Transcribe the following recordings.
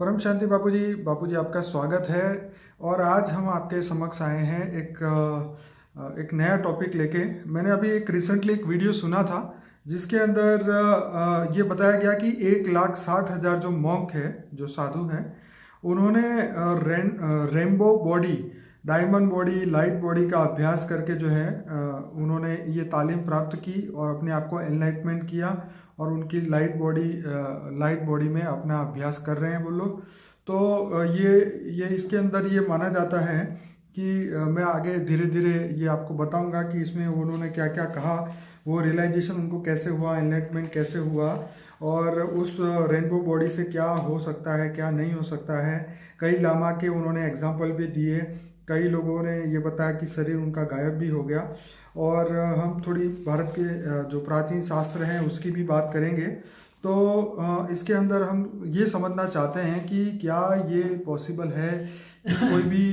परम शांति बापूजी आपका स्वागत है। और आज हम आपके समक्ष आए हैं एक नया टॉपिक लेके। मैंने अभी रिसेंटली एक वीडियो सुना था जिसके अंदर ये बताया गया कि 1,60,000 जो मॉन्क है, जो साधु हैं, उन्होंने rainbow body, diamond body, light body का अभ्यास करके जो है उन्होंने ये तालीम प्राप्त की और अपने आप को एनलाइटमेंट किया और उनकी लाइट बॉडी में अपना अभ्यास कर रहे हैं वो लोग। तो ये इसके अंदर ये माना जाता है कि मैं आगे धीरे धीरे ये आपको बताऊंगा कि इसमें उन्होंने क्या क्या कहा, वो रियलाइजेशन उनको कैसे हुआ, एनलाइटमेंट कैसे हुआ, और उस रेनबो बॉडी से क्या हो सकता है, क्या नहीं हो सकता है। कई लामा के उन्होंने एग्जाम्पल भी दिए। कई लोगों ने ये बताया कि शरीर उनका गायब भी हो गया। और हम थोड़ी भारत के जो प्राचीन शास्त्र हैं उसकी भी बात करेंगे। तो इसके अंदर हम ये समझना चाहते हैं कि क्या ये पॉसिबल है कि कोई भी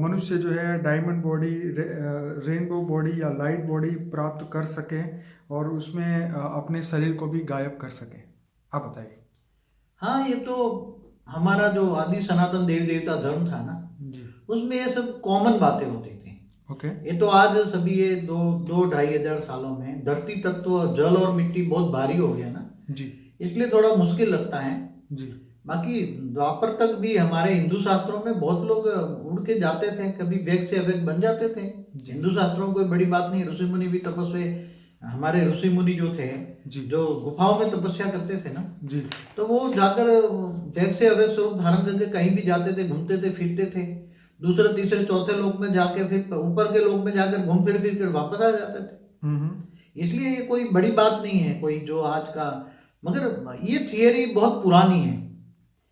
मनुष्य जो है डायमंड बॉडी, रेनबो बॉडी या लाइट बॉडी प्राप्त कर सके और उसमें अपने शरीर को भी गायब कर सके। आप बताइए। हाँ, ये तो हमारा जो आदि सनातन देवी देवता धर्म था ना जी। उसमें ये सब कॉमन बातें होती थी। ओके। ये तो आज सभी ये 2-2-2.5 हजार सालों में धरती तक तो जल और मिट्टी बहुत भारी हो गया ना जी। इसलिए थोड़ा मुश्किल लगता है जी। बाकी द्वापर तक भी हमारे हिंदू शास्त्रों में बहुत लोग उड़ के जाते थे, कभी वेग से अवेग बन जाते थे। हिंदू शास्त्रों में कोई बड़ी बात नहीं। ऋषि मुनि भी तपस्वी, हमारे ऋषि मुनि जो थे जो गुफाओं में तपस्या करते थे ना जी, तो वो जाकर वेग से अवेग स्वरूप धारण करके कहीं भी जाते थे, घूमते थे, फिरते थे। दूसरे तीसरे चौथे लोक में जाके फिर ऊपर के लोक में जाकर घूम फिर कर वापस आ जाते थे। इसलिए ये कोई बड़ी बात नहीं है कोई जो आज का, मगर ये थियरी बहुत पुरानी है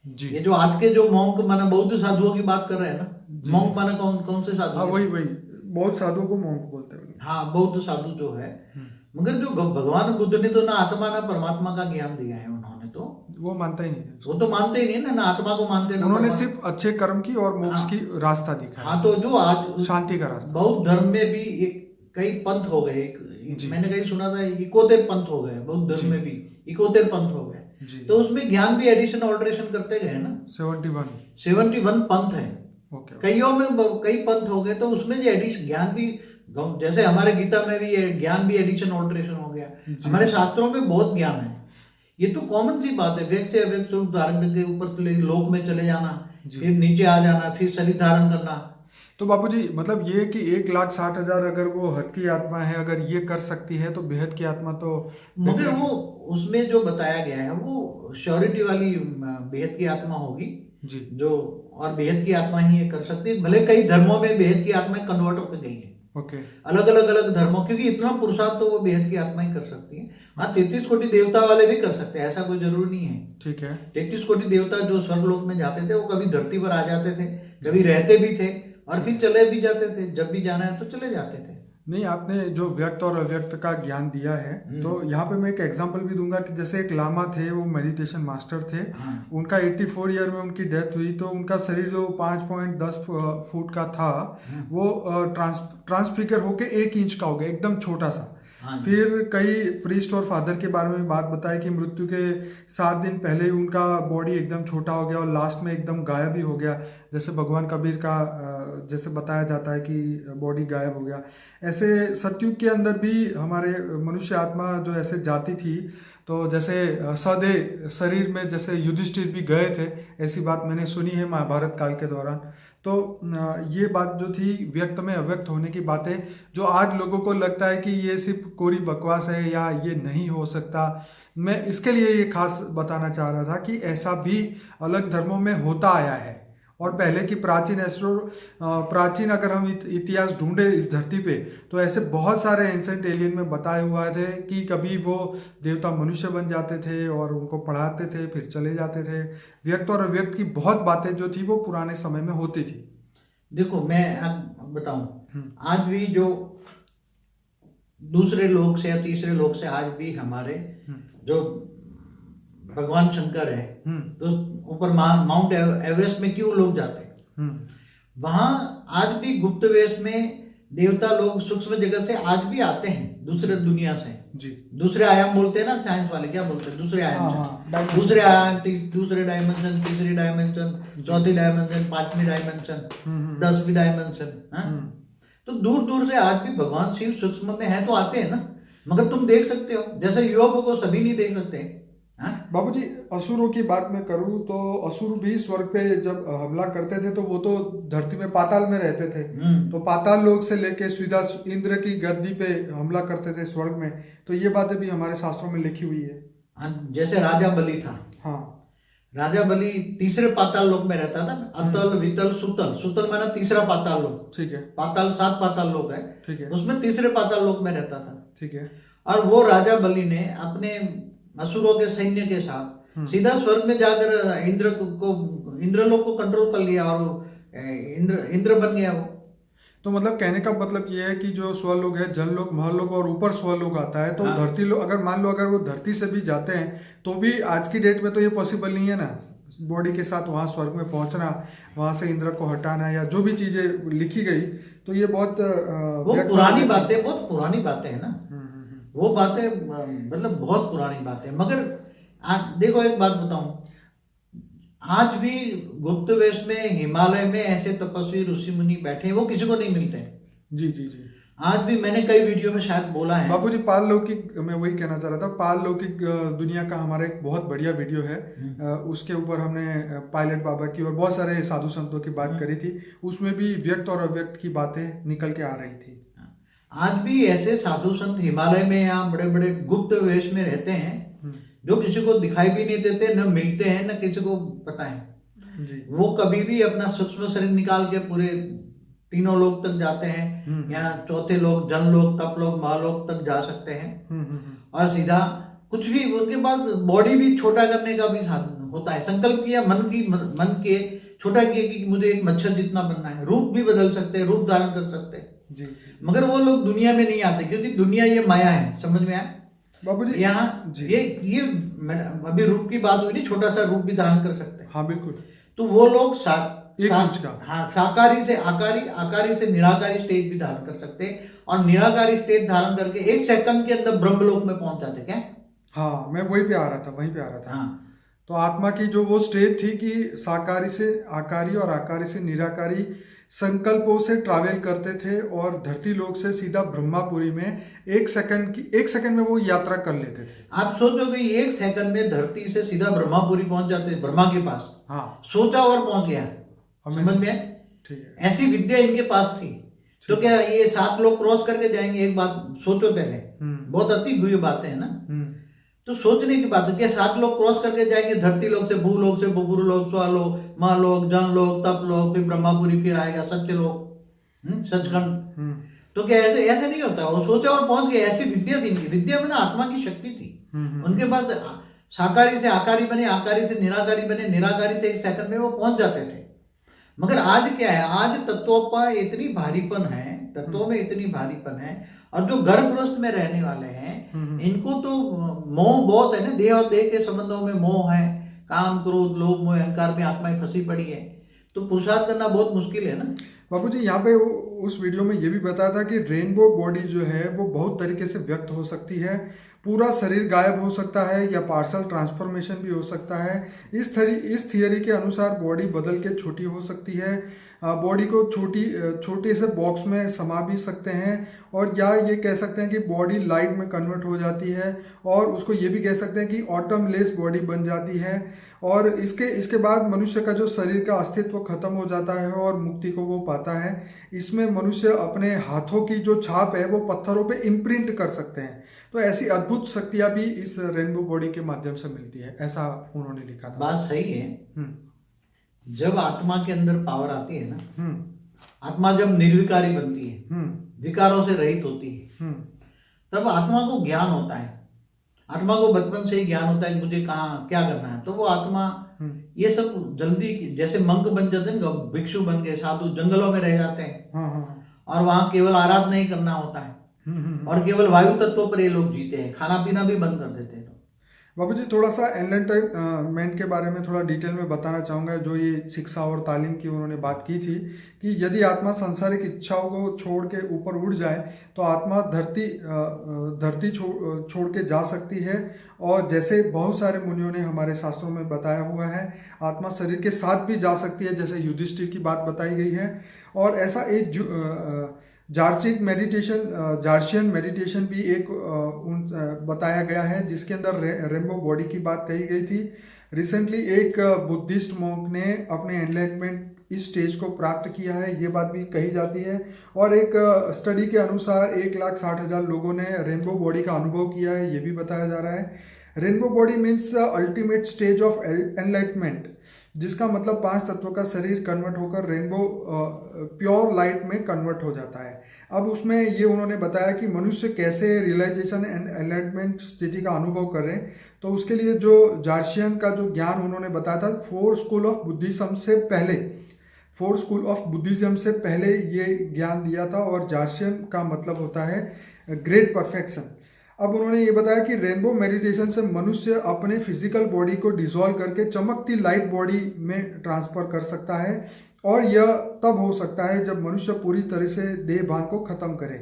जी। ये जो आज के जो मॉन्क माना बौद्ध साधुओं की बात कर रहे हैं ना, मॉन्क माना कौन कौन से साधु? हाँ, वही बहुत साधुओं को मॉन्क बोलते हैं। हाँ, बौद्ध साधु जो है, मगर जो भगवान बुद्ध ने तो ना आत्मा ना परमात्मा का ज्ञान दिया है, उन्होंने तो वो मानता ही नहीं है। वो तो मानते ही नहीं ना आत्मा को मानते ना। उन्होंने सिर्फ अच्छे कर्म की और मोक्ष की रास्ता दिखाया। हाँ, तो जो आज शांति का रास्ता। बौद्ध धर्म में भी कई पंथ हो गए। मैंने कहीं सुना था इकोतेर पंथ हो गए बौद्ध धर्म में भी, इकोतेर पंथ हो गए। तो उसमें ज्ञान भी एडिशन ऑल्ट्रेशन करते गए ना। 71 पंथ है। कईयों में कई पंथ हो गए तो उसमें जो एडिशन ज्ञान भी, जैसे हमारे गीता में भी ज्ञान भी एडिशन ऑल्ट्रेशन हो गया। हमारे शास्त्रों में बहुत ज्ञान है। ये तो कॉमन सी बात है। वेग से अवेग स्वरूप धारण करके ऊपर लोक में चले जाना, फिर नीचे आ जाना, फिर शरीर धारण करना। तो बापूजी मतलब ये कि 1,60,000 अगर वो हद की आत्मा है, अगर ये कर सकती है तो बेहद की आत्मा तो, मगर वो उसमें जो बताया गया है वो श्योरिटी वाली बेहद की आत्मा होगी जी, जो, और बेहद की आत्मा ही ये कर सकती है। भले कई धर्मों में बेहद की आत्मा कन्वर्ट होकर गई है। ओके। अलग धर्मों, क्योंकि इतना पुरुषार्थ तो वो बेहद की आत्मा ही कर सकती है। हाँ, 33 कोटि देवता वाले भी कर सकते हैं, ऐसा कोई जरूरी नहीं है। ठीक है। 33 कोटि देवता जो स्वर्गलोक में जाते थे वो कभी धरती पर आ जाते थे, कभी रहते भी थे और फिर चले भी जाते थे। जब भी जाना है तो चले जाते थे। नहीं, आपने जो व्यक्त और अव्यक्त का ज्ञान दिया है, तो यहाँ पे मैं एक एग्जांपल भी दूंगा कि जैसे एक लामा थे, वो मेडिटेशन मास्टर थे। उनका 84 ईयर में उनकी डेथ हुई, तो उनका शरीर जो 5.10 फुट का था वो ट्रांसफिगर होके 1 इंच का हो गया, एकदम छोटा सा। फिर कई प्रीस्ट और फादर के बारे में बात बताई कि मृत्यु के 7 दिन पहले उनका बॉडी एकदम छोटा हो गया और लास्ट में एकदम गायब ही हो गया। जैसे भगवान कबीर का जैसे बताया जाता है कि बॉडी गायब हो गया। ऐसे सतयुग के अंदर भी हमारे मनुष्य आत्मा जो ऐसे जाती थी, तो जैसे सदे शरीर में जैसे युधिष्ठिर भी गए थे, ऐसी बात मैंने सुनी है महाभारत काल के दौरान। तो ये बात जो थी व्यक्त में अव्यक्त होने की बातें, जो आज लोगों को लगता है कि ये सिर्फ कोरी बकवास है या ये नहीं हो सकता, मैं इसके लिए ये खास बताना चाह रहा था कि ऐसा भी अलग धर्मों में होता आया है। और पहले की प्राचीन अगर हम इतिहास ढूंढे इस धरती पे, तो ऐसे बहुत सारे एंसेंट एलियन में बताए हुए थे कि कभी वो देवता मनुष्य बन जाते थे और उनको पढ़ाते थे, फिर चले जाते थे। व्यक्त और अव्यक्त की बहुत बातें जो थी वो पुराने समय में होती थी। देखो, मैं बताऊं, आज भी जो दूसरे लोक से या तीसरे लोक से आज भी हमारे जो भगवान शंकर है, तो ऊपर माउंट एवरेस्ट में क्यों लोग जाते हैं? वहां आज भी गुप्त वेश में देवता लोग सूक्ष्म जगत से आज भी आते हैं, दूसरे दुनिया से जी, दूसरे आयाम बोलते हैं ना साइंस वाले, क्या बोलते हैं, दूसरे आयाम से, दूसरे आयाम, दूसरे डायमेंशन, तीसरी डायमेंशन, चौथी डायमेंशन, पांचवी डायमेंशन, 10वीं डायमेंशन। तो दूर दूर से आज भी भगवान शिव सूक्ष्म में है तो आते हैं ना, मगर तुम देख सकते हो, जैसे युवकों को सभी नहीं देख सकते। बाबूजी असुरों की बात मैं करूं तो असुर भी स्वर्ग पे जब हमला करते थे तो वो तो धरती में पाताल में रहते थे, तो पाताल लोक से लेके सीधा इंद्र की गद्दी पे हमला करते थे स्वर्ग में, तो ये बातें भी हमारे शास्त्रों में लिखी हुई है। जैसे राजा बलि था, हाँ, राजा बलि तीसरे पाताल लोक में रहता था, अतल वितल सुतल, सुतल माना तीसरा पाताल लोक, ठीक है, पाताल 7 पाताल लोक है, ठीक है, उसमें तीसरे पाताल लोक में रहता था, ठीक है। और वो राजा बलि ने अपने असुरों के सैन्य के साथ सीधा स्वर्ग में जाकर इंद्रलोक को कंट्रोल कर लिया और इंद्र बन गया वो। तो मतलब कहने का मतलब ये है कि जो स्वलोक है, जनलोक, महलोक और ऊपर स्वलोक आता है, तो धरती लोग अगर मान लो अगर वो धरती से भी जाते हैं तो भी आज की डेट में तो ये पॉसिबल नहीं है ना, बॉडी के साथ वहाँ स्वर्ग में पहुंचना, वहां से इंद्र को हटाना या जो भी चीजें लिखी गई, तो ये बहुत वो पुरानी बातें, बहुत पुरानी बातें है ना, वो बातें मतलब बहुत पुरानी बातें। मगर देखो एक बात बताऊं, आज भी गुप्त वेश में हिमालय में ऐसे तपस्वी ऋषि मुनि बैठे हैं, वो किसी को नहीं मिलते हैं। जी जी जी, आज भी मैंने कई वीडियो में शायद बोला है बाबूजी, पाल लौकिक, मैं वही कहना चाह रहा था, पाल लौकिक दुनिया का हमारा एक बहुत बढ़िया वीडियो है, उसके ऊपर हमने पायलट बाबा की और बहुत सारे साधु संतों की बात करी थी, उसमें भी व्यक्त और अव्यक्त की बातें निकल के आ रही थी। आज भी ऐसे साधु संत हिमालय में या बड़े बड़े गुप्त वेश में रहते हैं, जो किसी को दिखाई भी नहीं देते, न मिलते हैं, न किसी को पता है जी। वो कभी भी अपना सूक्ष्म शरीर निकाल के पूरे तीनों लोक तक जाते हैं, या चौथे लोक, जन लोक, तप लोक, महालोक तक जा सकते हैं, और सीधा कुछ भी उनके पास बॉडी भी छोटा करने का भी साधन होता है। संकल्प किया मन के छोटा किया कि मुझे एक मच्छर जितना बनना है, रूप भी बदल सकते हैं, रूप धारण कर सकते हैं जी। मगर वो लोग दुनिया में नहीं आते, क्योंकि दुनिया ये माया है, समझ में आया बाबूजी? यहाँ ये अभी रूप की बात हुई नहीं, छोटा सा रूप भी धारण कर सकते हैं। हाँ बिल्कुल। तो वो लोग साकारी से आकारी, आकारी से निराकारी स्टेज भी धारण कर सकते हैं, और निराकारी स्टेज धारण करके 1 सेकंड के अंदर ब्रह्मलोक में पहुंच जाते। क्या? हाँ, मैं वहीं पे आ रहा था। हाँ। तो आत्मा की जो वो स्टेज थी कि साकारी से आकारी और आकारी से निराकारी संकल्पों से ट्रैवल करते थे, और धरती लोक से सीधा ब्रह्मापुरी में 1 सेकंड में वो यात्रा कर लेते थे। आप सोचोगे 1 सेकंड में धरती से सीधा ब्रह्मापुरी पहुंच जाते, ब्रह्मा के पास। हाँ, सोचा और पहुंच गया, समझ में? ठीक है, ऐसी विद्या इनके पास थी। तो क्या ये 7 लोग क्रॉस करके जाएंगे? एक बात सोचो पहले, बहुत अति हुई बातें है ना, तो सोचने की बात है। क्या 7 लोग क्रॉस करके जाएंगे धरती लोक से, भूलोक से, बुगुरु लोक, स्वलोक, महालोक, जनलोक, तपलोक, फिर ब्रह्मापुरी, फिर आएगा सत्यलोक, सचखंड। तो क्या ऐसे नहीं होता? वो सोचा और पहुंच गए, ऐसी विद्या थी इनकी। विद्या में ना आत्मा की शक्ति थी उनके पास। साकारी से आकारी बने, आकारी से निराकारी बने, निराकारी से 1 सेकंड में वो पहुंच जाते थे। मगर आज क्या है, आज तत्वों पर इतनी भारीपन है, तत्वों में इतनी भारीपन है, और जो गर्भग्रस्त में रहने वाले हैं इनको तो मोह बहुत है ना, देह और देह के संबंधों में मोह है, काम, क्रोध, लोभ, मोह, अहंकार में आत्माएं फंसी पड़ी है, तो पुरुषार्थ करना बहुत मुश्किल है ना। बाबूजी, यहाँ पे उस वीडियो में ये भी बताया था कि रेनबो बॉडी जो है वो बहुत तरीके से व्यक्त हो सकती है, पूरा शरीर गायब हो सकता है या पार्शल ट्रांसफॉर्मेशन भी हो सकता है। इस थियरी के अनुसार बॉडी बदल के छोटी हो सकती है, बॉडी को छोटे से बॉक्स में समा भी सकते हैं, और या ये कह सकते हैं कि बॉडी लाइट में कन्वर्ट हो जाती है, और उसको ये भी कह सकते हैं कि ऑटमलेस बॉडी बन जाती है, और इसके बाद मनुष्य का जो शरीर का अस्तित्व खत्म हो जाता है और मुक्ति को वो पाता है। इसमें मनुष्य अपने हाथों की जो छाप है वो पत्थरों पे इम्प्रिंट कर सकते हैं। तो ऐसी अद्भुत शक्तियां भी इस रेनबो बॉडी के माध्यम से मिलती है, ऐसा उन्होंने लिखा था। बात सही है। जब आत्मा के अंदर पावर आती है ना, आत्मा जब निर्विकारी बनती है, विकारों से रहित होती है, तब आत्मा को ज्ञान होता है। आत्मा को बचपन से ही ज्ञान होता है कि मुझे कहाँ क्या करना है। तो वो आत्मा ये सब जल्दी, जैसे मंक बन जाते हैं, भिक्षु बन गए, साधु जंगलों में रह जाते हैं, और वहां केवल आराधना ही करना होता है, और केवल वायु तत्वों पर ये लोग जीते हैं, खाना पीना भी बंद कर देते हैं। बाबू जी थोड़ा सा एनलाइटमेंट के बारे में थोड़ा डिटेल में बताना चाहूँगा। जो ये शिक्षा और तालीम की उन्होंने बात की थी कि यदि आत्मा सांसारिक इच्छाओं को छोड़ के ऊपर उड़ जाए तो आत्मा धरती छोड़ के जा सकती है। और जैसे बहुत सारे मुनियों ने हमारे शास्त्रों में बताया हुआ है, आत्मा शरीर के साथ भी जा सकती है, जैसे युधिष्ठिर की बात बताई गई है। और ऐसा एक जार्शियन मेडिटेशन भी एक बताया गया है, जिसके अंदर रेनबो बॉडी की बात कही गई थी। रिसेंटली एक बुद्धिस्ट मॉन्क ने अपने एनलाइटमेंट इस स्टेज को प्राप्त किया है, ये बात भी कही जाती है। और एक स्टडी के अनुसार 1,60,000 लोगों ने रेनबो बॉडी का अनुभव किया है, ये भी बताया जा रहा है। Rainbow body means ultimate stage of enlightenment, जिसका मतलब 5 तत्वों का शरीर कन्वर्ट होकर रेनबो प्योर लाइट में कन्वर्ट हो जाता है। अब उसमें ये उन्होंने बताया कि मनुष्य कैसे रियलाइजेशन एंड एनलाइटमेंट स्थिति का अनुभव करें। तो उसके लिए जो जार्शियन का जो ज्ञान उन्होंने बताया था, 4 स्कूल ऑफ बुद्धिज्म से पहले ये ज्ञान दिया था। और जार्शियन का मतलब होता है ग्रेट परफेक्शन। अब उन्होंने ये बताया कि रेनबो मेडिटेशन से मनुष्य अपने फिजिकल बॉडी को डिसॉल्व करके चमकती लाइट बॉडी में ट्रांसफर कर सकता है। और यह तब हो सकता है जब मनुष्य पूरी तरह से देह भान को खत्म करे।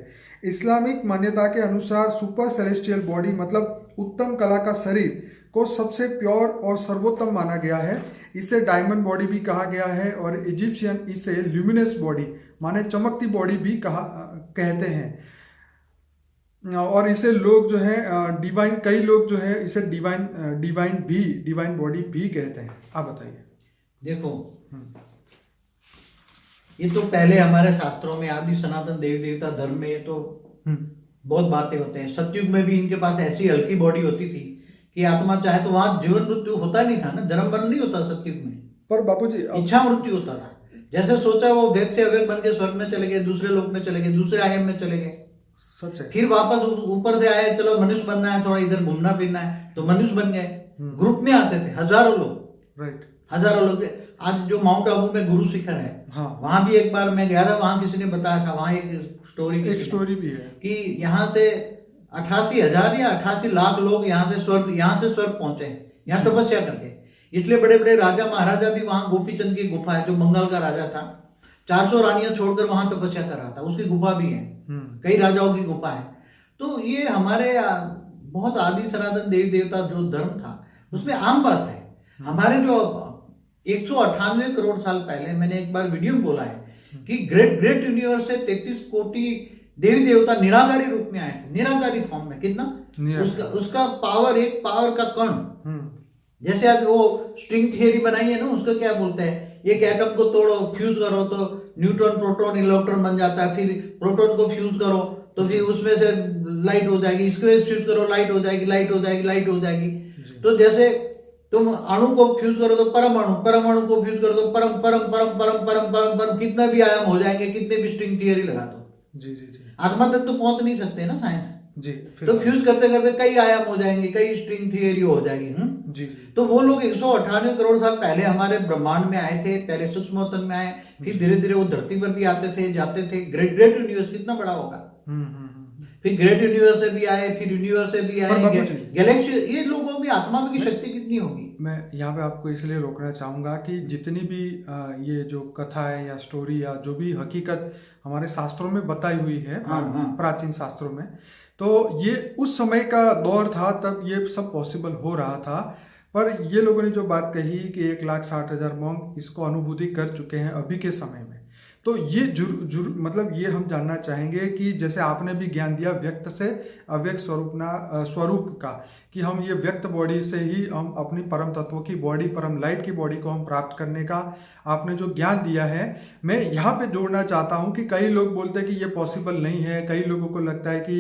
इस्लामिक मान्यता के अनुसार सुपर सेलेस्टियल बॉडी मतलब उत्तम कला का शरीर को सबसे प्योर और सर्वोत्तम माना गया है। इसे डायमंड बॉडी भी कहा गया है। और इजिप्शियन इसे ल्यूमिनस बॉडी माने चमकती बॉडी भी कहते हैं। और इसे लोग जो है डिवाइन, कई लोग जो है इसे डिवाइन बॉडी भी कहते हैं। आप बताइए। देखो, ये तो पहले हमारे शास्त्रों में आदि सनातन देवी देवता धर्म में ये तो बहुत बातें होते हैं। सतयुग में भी इनके पास ऐसी हल्की बॉडी होती थी कि आत्मा चाहे तो वहां जीवन मृत्यु होता नहीं था ना, जन्म मरण नहीं होता सतयुग में, पर बापूजी इच्छा मृत्यु होता था। जैसे सोचा वो वेग से अवेग बन के स्वर्ग में चले गए, दूसरे लोक में चले गए, दूसरे आयाम में चले गए, सच है। फिर वापस ऊपर से आए, चलो मनुष्य बनना है, थोड़ा इधर घूमना फिरना है, तो मनुष्य बन गए। ग्रुप में आते थे हजारों लोग, राइट, हजारों लोग। आज जो माउंट आबू में गुरु शिखर है, हाँ, वहां भी एक बार मैं गया था, वहां किसी ने बताया था, वहां एक स्टोरी भी है कि यहाँ से 88,000 या 88 लाख लोग यहाँ से स्वर्ग पहुंचे हैं, यहाँ तपस्या करके। इसलिए बड़े बड़े राजा महाराजा भी वहां, गोपीचंद की गुफा है जो बंगाल का राजा था, 400 रानियां छोड़कर वहां तपस्या कर रहा था, उसकी गुफा भी है, कई राजाओं की गुफा है। तो ये हमारे बहुत आदि सनातन देवी देवता जो धर्म था उसमें आम बात है। हमारे जो 198 करोड़ साल पहले, मैंने एक बार वीडियो में बोला है कि ग्रेट यूनिवर्स से 33 कोटि देवी देवता निराकारी रूप में आए थे, निराकारी फॉर्म में। कितना उसका पावर, एक पावर का कण। जैसे आज वो स्ट्रिंग थियरी बनाई है ना, उसको क्या बोलते हैं, एक एटम को तोड़ो, फ्यूज करो तो न्यूट्रॉन प्रोटॉन इलेक्ट्रॉन बन जाता है, फिर प्रोटॉन को फ्यूज करो तो फिर उसमें से लाइट हो जाएगी, इसको फ्यूज करो लाइट हो जाएगी। तो जैसे तुम अणु को फ्यूज करो तो परमाणु को फ्यूज करो तो परम, कितना भी आयाम हो जाएंगे, कितने भी स्ट्रिंग थियरी लगा दो। जी, आत्मा तक तो पहुंच नहीं सकते ना साइंस जी। तो फ्यूज करते करते कई आयाम हो जाएंगे, कई स्ट्रिंग थियरी हो जाएगी। जी। तो वो लोग 198 करोड़ साल पहले हमारे ब्रह्मांड में आए थे, पहले सूक्ष्मतन में आए, फिर धीरे धीरे वो धरती पर भी आते थे, जाते थे। ग्रेट यूनिवर्स कितना बड़ा होगा, फिर ग्रेट यूनिवर्स से भी आए, फिर यूनिवर्स से भी आए, गैलेक्सी। ये लोगों की आत्मा की शक्ति कितनी होगी। मैं यहाँ पे आपको इसलिए रोकना चाहूँगा कि जितनी भी ये जो कथा है या स्टोरी या जो भी हकीकत हमारे शास्त्रों में बताई हुई है, प्राचीन शास्त्रों में, तो ये उस समय का दौर था, तब ये सब पॉसिबल हो रहा था। पर ये लोगों ने जो बात कही कि 1,60,000 मॉन्क इसको अनुभूति कर चुके हैं अभी के समय में, तो ये मतलब ये हम जानना चाहेंगे कि जैसे आपने भी ज्ञान दिया व्यक्त से अव्यक्त स्वरूप का, कि हम ये व्यक्त बॉडी से ही हम अपनी परम तत्वों की बॉडी, परम लाइट की बॉडी को हम प्राप्त करने का आपने जो ज्ञान दिया है, मैं यहाँ पे जोड़ना चाहता हूँ कि कई लोग बोलते हैं कि ये पॉसिबल नहीं है। कई लोगों को लगता है कि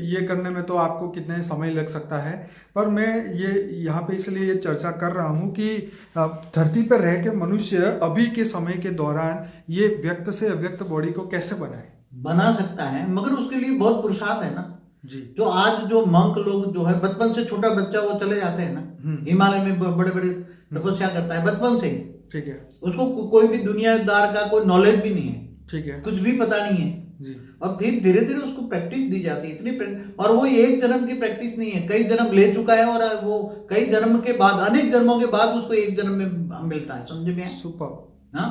ये करने में तो आपको कितने समय लग सकता है। पर मैं ये यहाँ पे इसलिए ये चर्चा कर रहा हूँ कि धरती पर रह के मनुष्य अभी के समय के दौरान ये व्यक्त से अव्यक्त बॉडी को कैसे बना सकता है, मगर उसके लिए बहुत पुरुषार्थ है ना जी। जो आज जो मंक लोग जो है, बचपन से छोटा बच्चा वो चले जाते हैं ना हिमालय में, बड़े बड़े तपस्या करता है बचपन से ही, ठीक है। उसको कोई भी दुनियादार का कोई नॉलेज भी नहीं है, ठीक है, कुछ भी पता नहीं है, जी। और फिर धीरे धीरे उसको प्रैक्टिस दी जाती है, और वो एक जन्म की प्रैक्टिस नहीं है, कई जन्म ले चुका है, और वो कई जन्म के बाद, अनेक जन्मों के बाद उसको एक जन्म में मिलता है। समझे में? सुपर। हाँ,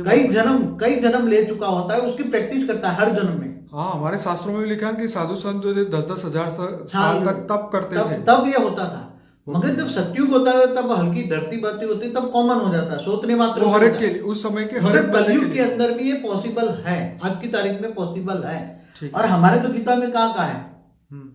कई जन्म ले चुका होता है, उसकी प्रैक्टिस करता है हर जन्म में। हाँ, हमारे शास्त्रों में भी लिखा है कि साधु संत जो 10-10 हजार साल तक तप करते थे, तब ये होता था। मगर जब सत्युग होता है तब हल्की धरती बढ़ती होती है, तब कॉमन हो जाता है, सोचने मात्र हर एक के लिए, उस समय के हर एक कलयुग के अंदर भी ये पॉसिबल है, आज की तारीख में पॉसिबल है। और हमारे तो गीता में कहा है,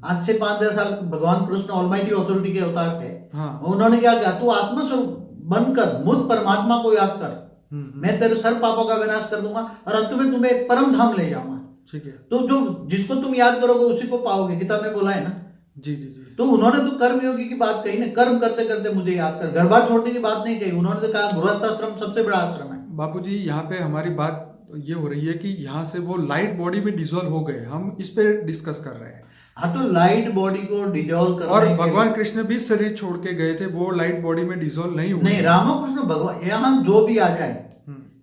आज से 5,000 साल भगवान कृष्ण ऑलमाइटी ऑथोरिटी के अवतार थे। हाँ। उन्होंने क्या कहा, तू आत्मस्वरूप बनकर मुझ परमात्मा को याद कर, मैं तेरे सर्व पापों का विनाश कर दूंगा और अंत में तुम्हें एक परम धाम ले जाऊंगा। ठीक है। तो जो जिसको तुम याद करोगे उसी को पाओगे, गीता में बोला है ना। जी जी जी। तो उन्होंने तो कर्म योगी की बात कही ना, कर्म करते करते मुझे याद कर, घर बार छोड़ने की बात नहीं कही। उन्होंने तो कहा गृहस्थाश्रम सबसे बड़ा आश्रम है। बापूजी, यहाँ पे हमारी बात ये हो रही है कि यहाँ से वो लाइट बॉडी में डिसॉल्व हो गए, हम इस पे डिस्कस कर रहे हैं। हाँ, तो लाइट बॉडी को डिसॉल्व कर, और भगवान कृष्ण भी शरीर छोड़ के गए थे, वो लाइट बॉडी में डिसॉल्व नहीं हुए। नहीं, रामकृष्ण भगवान, यहाँ जो भी आ जाए,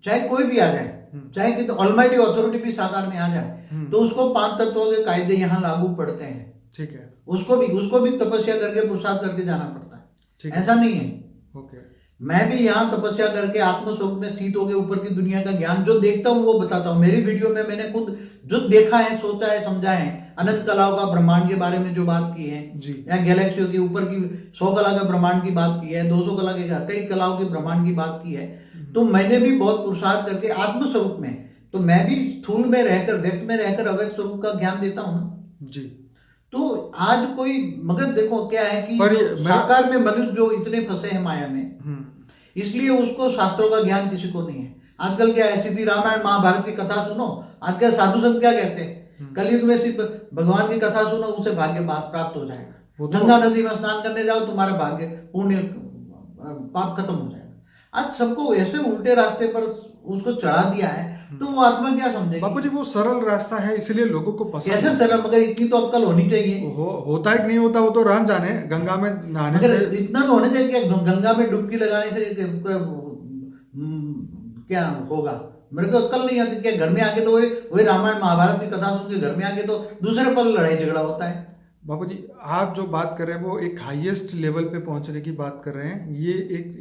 चाहे कोई भी आ जाए, चाहे कि तो ऑलमाइटी ऑथोरिटी भी साकार में आ जाए, तो उसको 5 तत्वों के कायदे यहाँ लागू पड़ते हैं। ठीक है। उसको भी तपस्या करके पुरुषार्थ करके जाना पड़ता है, ऐसा नहीं है। ओके। मैं भी यहाँ तपस्या करके आत्मस्वरूप में स्थित होकर ऊपर की दुनिया का ज्ञान जो देखता हूँ वो बताता हूँ। मेरी वीडियो में मैंने खुद जो देखा है, सोचा है, समझा है, अनंत कलाओं का ब्रह्मांड के बारे में जो बात की है, या गैलेक्सियों के ऊपर की 100 कला का ब्रह्मांड की बात की है, 200 कला के कई कलाओं के ब्रह्मांड की बात की है। तो मैंने भी बहुत पुरुषार्थ करके आत्मस्वरूप में, तो मैं भी स्थूल में रहकर, व्यक्त में रहकर अव्यक्त स्वरूप का ज्ञान देता हूँ ना जी। तो आज कोई, मगर देखो क्या है कि साकार में मनुष्य जो इतने फंसे हैं माया में, इसलिए उसको शास्त्रों का ज्ञान किसी को नहीं है। आजकल क्या है, सीधी रामायण महाभारत की कथा सुनो। आजकल साधु संत क्या कहते हैं, कलयुग में सिर्फ भगवान की कथा सुनो, उसे भाग्य प्राप्त हो जाएगा। गंगा नदी में स्नान करने जाओ, तुम्हारा भाग्य पुण्य पाप खत्म हो जाएगा। आज सबको ऐसे उल्टे रास्ते पर उसको चढ़ा दिया है, तो वो आत्मा क्या समझेगी? बापूजी, वो सरल रास्ता है, इसलिए लोगों को पसंद। कैसे सरल? मगर इतनी तो अक्ल होनी चाहिए। होता है कि नहीं होता, वो तो राम जाने। गंगा में नहाने से इतना तो होना चाहिए कि गंगा में डुबकी लगाने से क्या होगा? मेरे को अक्ल नहीं आती। क्या घर में आके तो वही रामायण महाभारत की कथा सुन के घर में आके तो दूसरे पल लड़ाई झगड़ा होता है। बापूजी, आप जो बात कर रहे हैं वो एक हाईएस्ट लेवल पे पहुंचने की बात कर रहे हैं।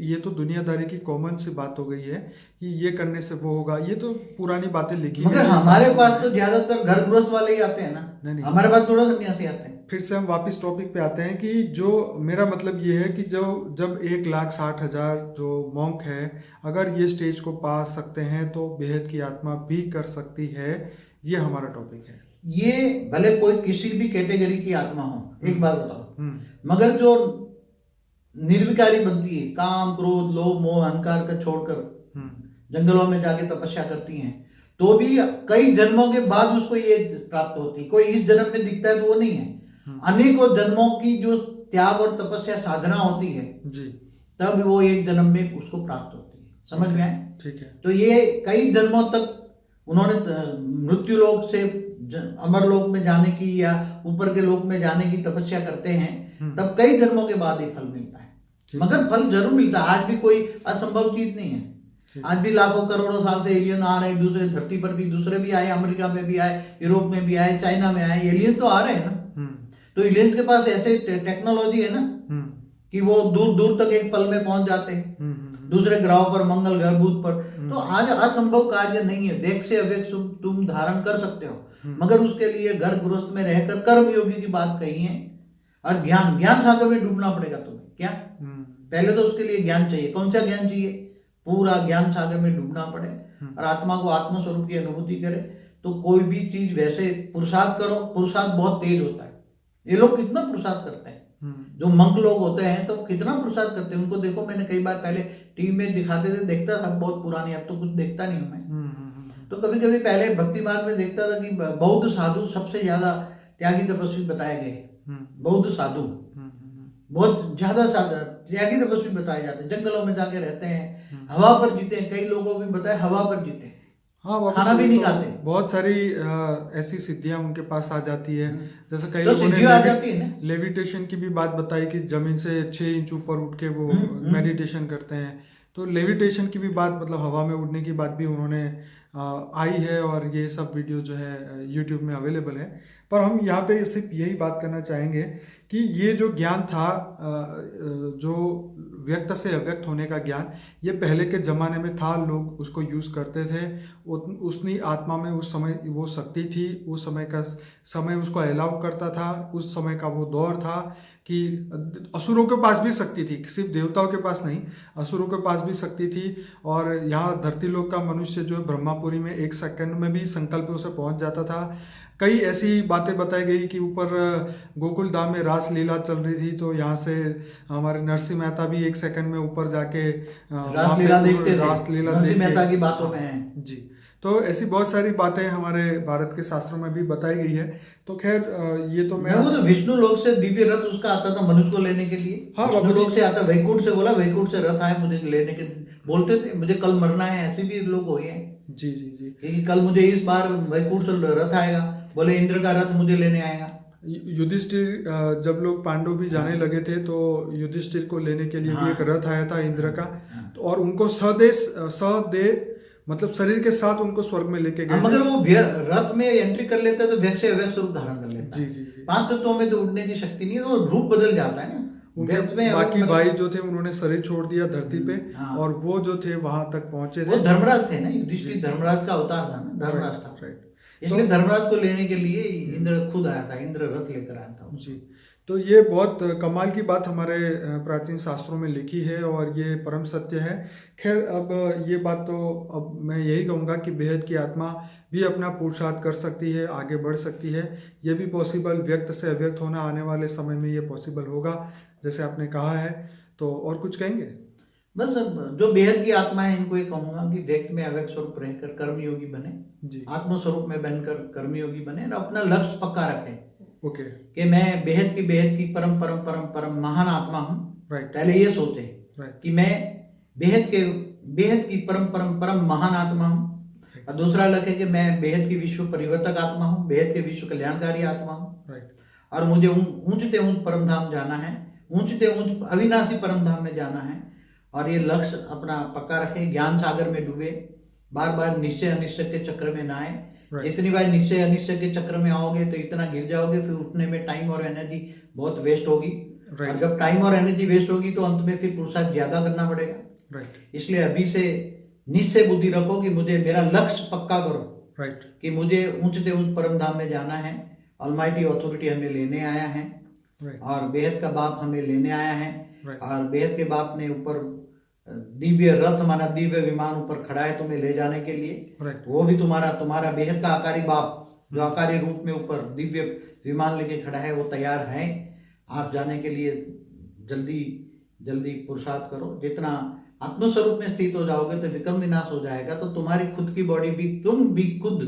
ये तो दुनियादारी की कॉमन सी बात हो गई है कि ये करने से वो होगा। ये तो पुरानी बातें लिखी, मगर हमारे पास तो ज्यादातर घर गृहस्थ वाले ही आते हैं ना। नहीं, हमारे पास थोड़ा सन्यासी आते हैं। फिर से हम वापस टॉपिक पे आते हैं कि जो मेरा मतलब ये है कि जब 1,60,000 जो मॉन्क है, अगर ये स्टेज को पा सकते हैं तो बेहद की आत्मा भी कर सकती है। ये हमारा टॉपिक है। ये भले कोई किसी भी कैटेगरी की आत्मा हो, एक बात बताओ, मगर जो निर्विकारी बनती है, काम क्रोध लोभ मोह अहंकार का छोड़कर जंगलों में जाके तपस्या करती हैं, तो भी कई जन्मों के बाद उसको ये प्राप्त होती है। कोई इस जन्म में दिखता है तो वो नहीं है, अनेकों जन्मों की जो त्याग और तपस्या साधना होती है जी, तब वो एक जन्म में उसको प्राप्त होती है। समझ में आए? ठीक है। तो ये कई जन्मों तक उन्होंने मृत्यु लोक से अमर लोक में जाने की या ऊपर के लोक में जाने की तपस्या करते हैं, तब कई जन्मों के बाद ही फल मिलता है। मगर फल जरूर मिलता है। आज भी कोई असंभव चीज नहीं है। आज भी लाखों करोड़ों साल से एलियन आ रहे हैं दूसरे धरती पर भी, दूसरे भी आए, अमेरिका में भी आए, यूरोप में भी आए, चाइना में आए, एलियन तो आ रहे हैं ना। तो एलियंस के पास ऐसे टेक्नोलॉजी है ना कि वो दूर दूर तक एक पल में पहुंच जाते हैं, दूसरे ग्रहों पर, मंगल ग्रह, बुध पर। तो आज असंभव कार्य नहीं है। वेग से अवेग तुम धारण कर सकते हो, मगर उसके लिए घर गृहस्थ में रहकर कर्म योगी की बात कही है। और ज्ञान सागर में डूबना पड़ेगा तुम्हें। क्या पहले तो उसके लिए ज्ञान चाहिए। कौन सा ज्ञान चाहिए? पूरा ज्ञान सागर में डूबना पड़े और आत्मा को आत्मस्वरूप की अनुभूति करे। तो कोई भी चीज वैसे पुरुषार्थ करो, पुरुषार्थ बहुत तेज होता है। ये लोग कितना पुरुषार्थ करते हैं, जो मंक लोग होते हैं तो कितना पुरुषार्थ करते हैं। उनको देखो, मैंने कई बार पहले टीवी में दिखाते थे, देखता था, बहुत पुरानी, अब तो कुछ देखता नहीं हूं मैं। तो कभी कभी पहले भक्ति मार्ग में देखता था कि बौद्ध साधु सबसे ज्यादा त्यागी तपस्वी बताए गए। बौद्ध साधु बहुत ज्यादा त्यागी तपस्वी बताए जाते हैं। जंगलों में जाके रहते हैं, हवा पर जीते हैं। कई लोगों को भी बताया हवा पर जीते हैं। हाँ, खाना भी नहीं खाते। बहुत सारी ऐसी सिद्धियां उनके पास आ जाती है। जैसे कई लोगों ने लेविटेशन की भी बात बताई कि जमीन से 6 इंच ऊपर उठ के वो मेडिटेशन करते हैं। तो लेविटेशन की भी बात, मतलब हवा में उड़ने की बात भी उन्होंने आई है और ये सब वीडियो जो है यूट्यूब में अवेलेबल है। पर हम यहाँ पे सिर्फ यही बात करना चाहेंगे कि ये जो ज्ञान था, जो व्यक्त से अव्यक्त होने का ज्ञान, ये पहले के ज़माने में था, लोग उसको यूज़ करते थे। उसनी आत्मा में उस समय वो शक्ति थी, उस समय का समय उसको अलाउ करता था, उस समय का वो दौर था कि असुरों के पास भी शक्ति थी, सिर्फ देवताओं के पास नहीं, असुरों के पास भी शक्ति थी। और यहाँ धरती लोक का मनुष्य जो है ब्रह्मापुरी में 1 सेकंड में भी संकल्पों से पहुँच जाता था। कई ऐसी बातें बताई गई कि ऊपर गोकुल धाम में रास लीला चल रही थी, तो यहाँ से हमारे नरसिंह मेहता भी 1 सेकंड में ऊपर जाके रास लीला देखते थे। नरसिंह मेहता की बातों में है जी। तो ऐसी बहुत सारी बातें हमारे भारत के शास्त्रों में भी बताई गई है। तो खैर ये तो मैं वो तो विष्णु लोक से दिव्य रथ उसका आता था मनुष्य को लेने के लिए। हाँ, विष्णु लोक से आता, वैकुंठ से बोला वैकुंठ से रथ आए मुझे लेने के, बोलते थे मुझे कल मरना है, ऐसे भी लोग हुए हैं। जी जी जी, कि कल मुझे इस बार वैकुंठ से रथ आएगा, बोले इंद्र का रथ मुझे लेने आएगा। युधिष्ठिर जब लोग पांडव भी जाने लगे थे तो युधिष्ठिर को लेने के लिए भी एक रथ आया था इंद्र का, और उनको सदे मतलब शरीर के साथ उनको स्वर्ग में लेके गए। मगर वो रथ में एंट्री कर लेता है तो व्यक्त से अव्यक्त स्वरूप धारण कर लेता है। जी। 5 तत्वों में तो उड़ने की शक्ति नहीं है, वो रूप बदल जाता है ना। बाकी भाई जो थे उन्होंने शरीर छोड़ दिया धरती पे, और वो जो थे वहां तक पहुंचे थे। वो धर्मराज थे ना, युधिष्ठिर धर्मराज का अवतार था ना, धर्मराज था। इसलिए धर्मराज को लेने के लिए इंद्र खुद आया था, इंद्र रथ लेकर आया था जी। तो ये बहुत कमाल की बात हमारे प्राचीन शास्त्रों में लिखी है और ये परम सत्य है। खैर अब ये बात तो अब मैं यही कहूँगा कि बेहद की आत्मा भी अपना पुरुषार्थ कर सकती है, आगे बढ़ सकती है। ये भी पॉसिबल, व्यक्त से अव्यक्त होना आने वाले समय में ये पॉसिबल होगा जैसे आपने कहा है। तो और कुछ कहेंगे? बस जो बेहद की आत्मा है इनको ये कहूंगा कि व्यक्त में अव्यक्त स्वरूप रहकर कर्मयोगी बने, आत्म स्वरूप में बनकर कर्मयोगी बने और अपना लक्ष्य पक्का रखें। ओके। कि मैं बेहद की परम परम परम परम महान आत्मा हूँ। पहले ये सोचे कि मैं बेहद की परम परम परम महान आत्मा हूँ। और दूसरा लक्ष्य है कि मैं बेहद की विश्व परिवर्तक आत्मा हूँ, बेहद के विश्व कल्याणकारी आत्मा हूँ। और मुझे ऊंचते ऊंच परम धाम जाना है, ऊंचते ऊंच अविनाशी परम धाम में जाना है। और ये लक्ष्य अपना पक्का रखे, ज्ञान सागर में डूबे, बार बार निश्चय अनिश्चय के चक्र में ना आए। जितनी बार निश्चय अनिश्चय के चक्र में आओगे तो इतना गिर जाओगे, फिर उठने में टाइम और एनर्जी बहुत वेस्ट होगी। और जब टाइम और एनर्जी वेस्ट होगी तो अंत में फिर पुरुषार्थ ज्यादा करना पड़ेगा। इसलिए अभी से निश्चय बुद्धि रखो कि मुझे मेरा लक्ष्य पक्का करो कि मुझे ऊंचते ऊंच परम धाम में जाना है। ऑलमाइटी अथॉरिटी हमें लेने आया है और बेहद का बाप हमें लेने आया है। और बेहद के बाप ने ऊपर दिव्य रथ माना दिव्य विमान ऊपर खड़ा है तुम्हें ले जाने के लिए। वो भी तुम्हारा बेहद का आकारी बाप जो आकारी रूप में ऊपर दिव्य विमान लेके खड़ा है, वो तैयार है। आप जाने के लिए जल्दी पुरुषार्थ करो। जितना आत्मस्वरूप में स्थित हो जाओगे तो विक्रम विनाश हो जाएगा। तो तुम्हारी खुद की बॉडी भी, तुम भी खुद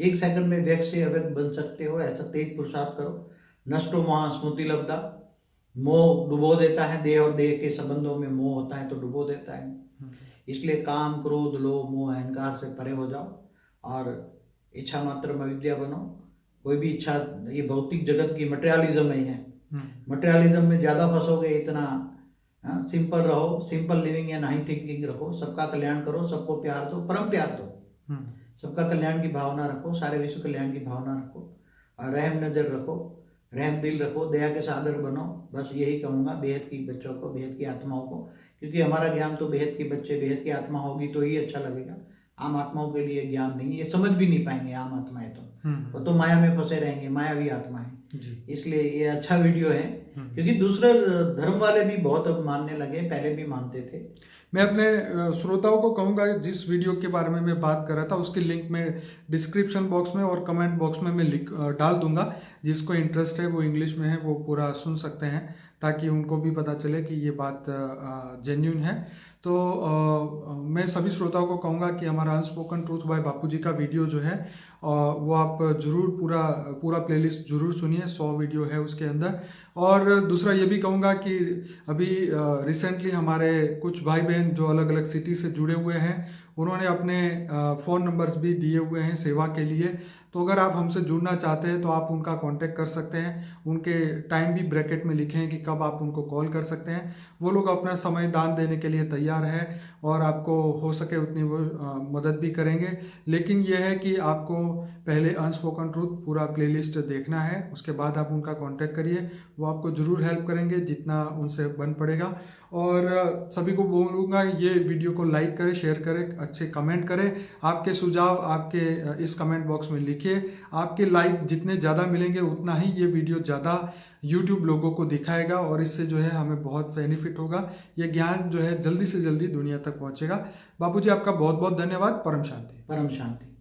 1 सेकंड में व्यक्त से अव्यक्त बन सकते हो। ऐसा तेज पुरुषार्थ करो। नष्टो महा स्मृति लब्धा। मोह डुबो देता है, देह और देह के संबंधों में मोह होता है तो डुबो देता है। इसलिए काम क्रोध लोभ मोह अहंकार से परे हो जाओ और इच्छा मात्र में अविद्या बनो। कोई भी इच्छा, ये भौतिक जगत की मटेरियलिज्म नहीं है। मटेरियलिज्म में ज्यादा फंसोगे, इतना सिंपल रहो, simple living and high thinking रखो। सबका कल्याण करो, सबको प्यार दो, परम प्यार दो। सबका कल्याण की भावना रखो, सारे विश्व कल्याण की भावना रखो और रहम नजर रखो, रहम दिल रखो, दया के सागर बनो। बस यही कहूँगा बेहद की बच्चों को, बेहद की आत्माओं को, क्योंकि हमारा ज्ञान तो बेहद के बच्चे, बेहद की आत्मा होगी तो ही अच्छा लगेगा। आम आत्माओं के लिए ज्ञान नहीं, ये समझ भी नहीं पाएंगे आम आत्माएं तो वो तो माया में फंसे रहेंगे, मायावी आत्मा है। इसलिए ये अच्छा वीडियो है, क्योंकि दूसरे धर्म वाले भी बहुत अब मानने लगे, पहले भी मानते थे। मैं अपने श्रोताओं को कहूँगा जिस वीडियो के बारे में मैं बात कर रहा था उसकी लिंक मैं डिस्क्रिप्शन बॉक्स में और कमेंट बॉक्स में मैं डाल दूंगा। जिसको इंटरेस्ट है वो इंग्लिश में है वो पूरा सुन सकते हैं, ताकि उनको भी पता चले कि ये बात जेन्युइन है। तो मैं सभी श्रोताओं को कहूँगा कि हमारा अनस्पोकन ट्रूथ बाय बापू जी का वीडियो जो है वो आप जरूर पूरा प्लेलिस्ट जरूर सुनिए। 100 वीडियो है उसके अंदर। और दूसरा ये भी कहूँगा कि अभी रिसेंटली हमारे कुछ भाई बहन जो अलग अलग सिटी से जुड़े हुए हैं, उन्होंने अपने फ़ोन नंबर्स भी दिए हुए हैं सेवा के लिए। तो अगर आप हमसे जुड़ना चाहते हैं तो आप उनका कांटेक्ट कर सकते हैं। उनके टाइम भी ब्रैकेट में लिखे हैं कि कब आप उनको कॉल कर सकते हैं। वो लोग अपना समय दान देने के लिए तैयार है और आपको हो सके उतनी वो मदद भी करेंगे। लेकिन यह है कि आपको पहले अनस्पोकन ट्रूथ पूरा प्लेलिस्ट देखना है, उसके बाद आप उनका कांटेक्ट करिए। वो आपको ज़रूर हेल्प करेंगे जितना उनसे बन पड़ेगा। और सभी को बोलूँगा ये वीडियो को लाइक करें, शेयर करें, अच्छे कमेंट करें। आपके सुझाव आपके इस कमेंट बॉक्स में लिखिए। आपके लाइक जितने ज़्यादा मिलेंगे उतना ही ये वीडियो ज़्यादा यूट्यूब लोगों को दिखाएगा और इससे जो है हमें बहुत बेनिफिट होगा। ये ज्ञान जो है जल्दी से जल्दी दुनिया तक पहुँचेगा। बाबूजी आपका बहुत बहुत धन्यवाद। परम शांति। परम शांति।